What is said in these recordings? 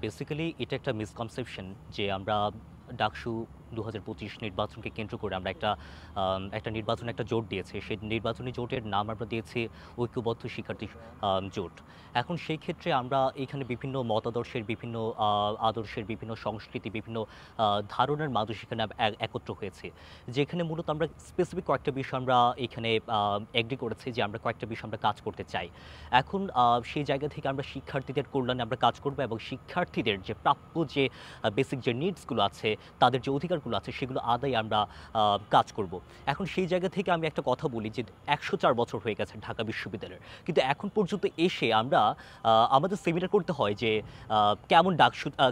Basically এটা একটা misconception যে আমরা ডাকসু 2025 নির্বাচনকে কেন্দ্র করে আমরা একটা নির্বাচনে একটা জোট দিয়েছি। সেই নির্বাচনী জোটের নাম আমরা দিয়েছি ঐক্যবদ্ধ শিক্ষার্থী জোট। এখন সেই ক্ষেত্রে আমরা এখানে বিভিন্ন মতাদর্শের, বিভিন্ন আদর্শের, বিভিন্ন সংস্কৃতি, বিভিন্ন ধারণার মানুষ এখানে একত্র হয়েছে। যেখানে মূলত আমরা স্পেসিফিক কয়েকটা বিষয় আমরা এখানে এগ্রি করেছি যে আমরা কয়েকটা বিষয় আমরা কাজ করতে চাই। এখন সেই জায়গা থেকে আমরা শিক্ষার্থীদের কল্যাণে আমরা কাজ করব এবং শিক্ষার্থীদের যে প্রাপ্য যে বেসিক যে নিডসগুলো আছে, তাদের যে অধিকারগুলো আছে সেগুলো আদায়ে আমরা কাজ করব। এখন সেই জায়গা থেকে আমি একটা কথা বলি যে 104 বছর হয়ে গেছে ঢাকা বিশ্ববিদ্যালয়ের, কিন্তু এখন পর্যন্ত এসে আমরা আমাদের সেমিনার করতে হয় যে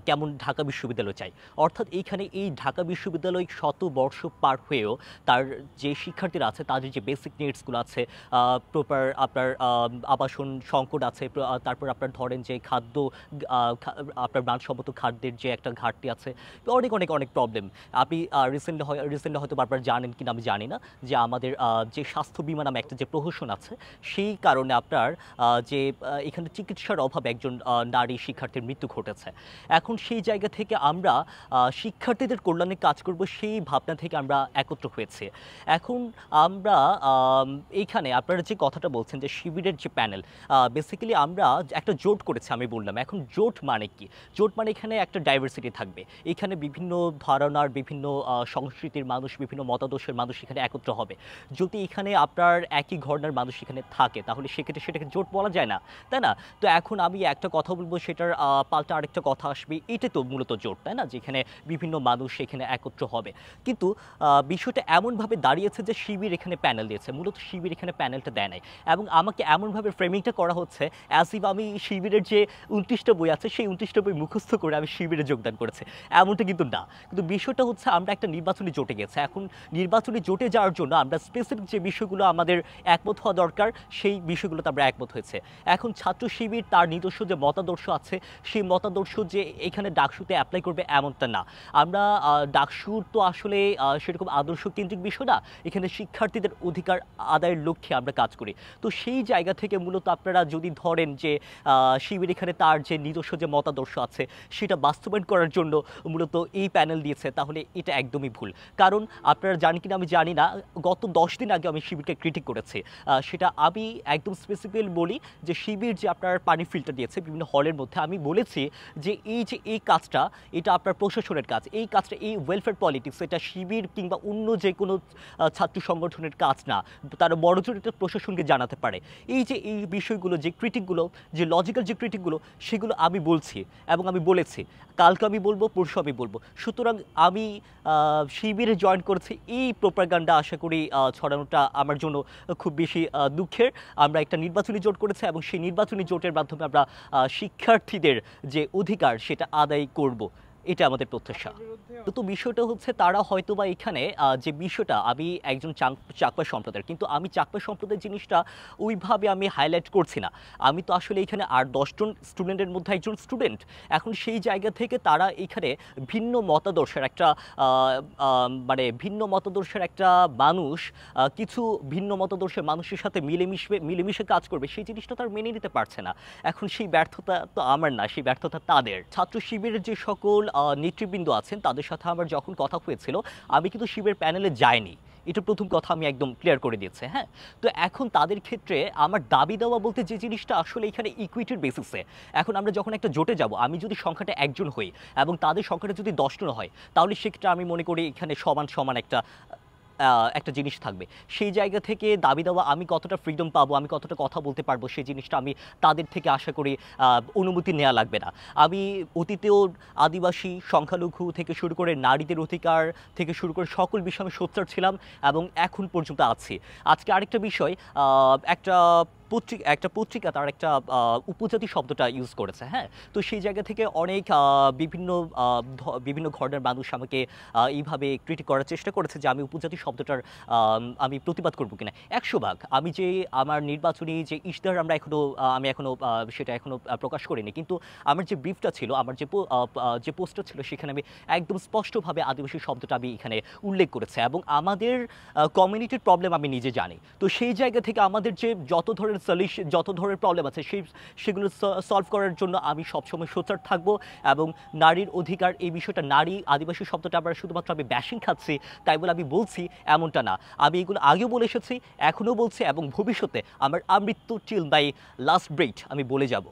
কেমন ঢাকা বিশ্ববিদ্যালয় চাই। অর্থাৎ এইখানে এই ঢাকা বিশ্ববিদ্যালয় শত বর্ষ পার হয়েও তার যে শিক্ষার্থীরা আছে তাদের যে বেসিক নিডসগুলো আছে, প্রপার আপনার আবাসন সংকট আছে, তারপর আপনার ধরেন যে খাদ্য, আপনার মানসম্মত খাদ্যের যে একটা ঘাটতি আছে, অনেক অনেক অনেক প্রবলেম। আপনি রিসেন্টলি হয়তো বারবার জানেন কিনা আমি জানি না যে আমাদের যে স্বাস্থ্য বিমা নামে একটা যে প্রহসন আছে, সেই কারণে আপনার যে এখানে চিকিৎসার অভাবে একজন নারী শিক্ষার্থীর মৃত্যু ঘটেছে। এখন সেই জায়গা থেকে আমরা শিক্ষার্থীদের কল্যাণে কাজ করব, সেই ভাবনা থেকে আমরা একত্র হয়েছি। এখন আমরা এইখানে আপনারা যে কথাটা বলছেন যে শিবিরের যে প্যানেল, বেসিক্যালি আমরা একটা জোট করেছি আমি বললাম। এখন জোট মানে কি? জোট মানে এখানে একটা ডাইভার্সিটি থাকবে। এখানে বিভিন্ন ধারণার, বিভিন্ন সংস্কৃতির মানুষ, বিভিন্ন মতাদর্শের মানুষ এখানে একত্র হবে। যদি এখানে আপনার একই ঘরানার মানুষ এখানে থাকে তাহলে সেক্ষেত্রে সেটাকে জোট বলা যায় না, তাই না? তো এখন আমি একটা কথা বলবো, সেটার পাল্টা আরেকটা কথা আসবে। এটা তো মূলত জোট, তাই না? যেখানে বিভিন্ন মানুষ এখানে একত্র হবে। কিন্তু বিষয়টা এমনভাবে দাঁড়িয়েছে যে শিবির এখানে প্যানেল দিয়েছে, মূলত শিবির এখানে প্যানেলটা দেয় নাই। এবং আমাকে এমনভাবে ফ্রেমিংটা করা হচ্ছে অ্যাজ ইফ আমি শিবিরের যে 29টা বই আছে সেই 29টা বই মুখস্থ করে আমি শিবিরে যোগদান করেছি, এমনটা কিন্তু না। কিন্তু বিষয়টা হচ্ছে আমরা একটা নির্বাচনী জোটে গেছি। এখন নির্বাচনী জোটে যাওয়ার জন্য আমরা স্পেসিফিক যে বিষয়গুলো আমাদের একমত হওয়া দরকার সেই বিষয়গুলোতে আমরা একমত হয়েছে। এখন ছাত্র শিবির তার নিজস্ব যে মতাদর্শ আছে সেই মতাদর্শ যে এখানে ডাকসুতে অ্যাপ্লাই করবে এমনটা না। আমরা ডাকসুর তো আসলে সেরকম আদর্শ কেন্দ্রিক বিষয় না, এখানে শিক্ষার্থীদের অধিকার আদায়ের লক্ষ্যে আমরা কাজ করি। তো সেই জায়গা থেকে মূলত আপনারা যদি ধরেন যে শিবির এখানে তার যে নিজস্ব যে মতাদর্শ আছে সেটা বাস্তবায়ন করার জন্য মূলত এই প্যানেল দিয়েছে, তাহলে এটা একদমই ভুল। কারণ আপনারা জানেন কিনা আমি জানি না, গত 10 দিন আগে আমি শিবিরকে ক্রিটিক করেছি। সেটা আমি একদম স্পেসিফিক্যালি বলি যে শিবির যে আপনার পানি ফিল্টার দিয়েছে বিভিন্ন হলের মধ্যে, আমি বলেছি যে এই কাজটা এটা আপনার প্রশাসনের কাজ, এই কাজটা, এই ওয়েলফেয়ার পলিটিক্স, এটা শিবির কিংবা অন্য যে কোনো ছাত্র সংগঠনের কাজ না। তারা বড়জোর এটা প্রশাসনকে জানাতে পারে। এই বিষয়গুলো, যে ক্রিটিকগুলো, যে লজিক্যাল যে ক্রিটিকগুলো, সেগুলো আমি বলছি এবং আমি বলেছি, কালকে আমি বলবো, পরশু আমি বলবো। সুতরাং আমি শিবিরে জয়েন করেছি, এই প্রোপাগান্ডা আশা করি ছড়ানোটা আমার জন্য খুব বেশি দুঃখের। আমরা একটা নির্বাচনী জোট করেছি এবং সেই নির্বাচনী জোটের মাধ্যমে আমরা শিক্ষার্থীদের যে অধিকার সেটা আদায় করব, এটা আমাদের প্রত্যাশা। তো বিষয়টা হচ্ছে তারা হয়তো বা এখানে যে বিষয়টা, আমি একজন চাকমা সম্প্রদায়ের, কিন্তু আমি চাকমা সম্প্রদায়ের জিনিসটা ওইভাবে আমি হাইলাইট করছি না। আমি তো আসলে এখানে 8-10 জন স্টুডেন্টের মধ্যে একজন স্টুডেন্ট। এখন সেই জায়গা থেকে তারা এখানে ভিন্ন মতাদর্শের একটা ভিন্ন মতাদর্শের একটা মানুষ কিছু ভিন্ন মতাদর্শের মানুষের সাথে মিলেমিশে কাজ করবে, সেই জিনিসটা তার মেনে নিতে পারছে না। এখন সেই ব্যর্থতা তো আমার না, সেই ব্যর্থতা তাদের। ছাত্র শিবিরের যে সকল নেতৃবৃন্দ আছেন তাদের সাথে আমার যখন কথা হয়েছিল, আমি কিন্তু শিবির প্যানেলে যাইনি, এটা প্রথম কথা আমি একদম ক্লিয়ার করে দিচ্ছি। হ্যাঁ, তো এখন তাদের ক্ষেত্রে আমার দাবি দেওয়া বলতে যে জিনিসটা আসলে এখানে ইকুইটির বেসিসে, এখন আমরা যখন একটা জোটে যাব, আমি যদি সংখ্যাটা একজন হই এবং তাদের সংখ্যাটা যদি 10 জন হয়, তাহলে সেক্ষেত্রে আমি মনে করি এখানে সমান সমান একটা জিনিস থাকবে। সেই জায়গা থেকে দাবি দেওয়া, আমি কতটা ফ্রিডম পাবো, আমি কতটা কথা বলতে পারবো, সেই জিনিসটা আমি তাদের থেকে আশা করি অনুমতি নেওয়া লাগবে না। আমি অতীতেও আদিবাসী, সংখ্যালঘু থেকে শুরু করে নারীদের অধিকার থেকে শুরু করে সকল বিষয়ে আমি সোচ্চার ছিলাম এবং এখন পর্যন্ত আছি। আজকে আরেকটা বিষয়, একটা পত্রিকা তার একটা উপজাতি শব্দটা ইউজ করেছে। হ্যাঁ, তো সেই জায়গা থেকে অনেক বিভিন্ন ধরনের মানুষ আমাকে এইভাবে ক্রিটিক করার চেষ্টা করেছে যে আমি উপজাতি শব্দটার আমি প্রতিবাদ করবো কিনা। 100 ভাগ আমি যে আমার নির্বাচনী যে ইশতেহার আমি এখনো সেটা এখনো প্রকাশ করিনি, কিন্তু আমার যে ব্রিফটা ছিল, আমার যে পোস্টটা ছিল, সেখানে আমি একদম স্পষ্টভাবে আদিবাসী শব্দটা আমি এখানে উল্লেখ করেছি এবং আমাদের কমিউনিটির প্রবলেম আমি নিজে জানি। তো সেই জায়গা থেকে আমাদের যে যত ধরনের ধরনের সলিউশন, যত ধরনের প্রবলেম আছে সেগুলো সলভ করার জন্য আমি সবসময় সোচ্চার থাকবো। এবং নারীর অধিকার এই বিষয়টা, নারী আদিবাসী শব্দটা আমরা শুধুমাত্র আমি ব্যাশিং খাচ্ছি তাই বলে আমি বলছি এমনটা না। আমি এগুলো আগেও বলে এসেছি, এখনও বলছি, এবং ভবিষ্যতে আমার আমৃত্যু টিল মাই লাস্ট ব্রেথ আমি বলে যাব।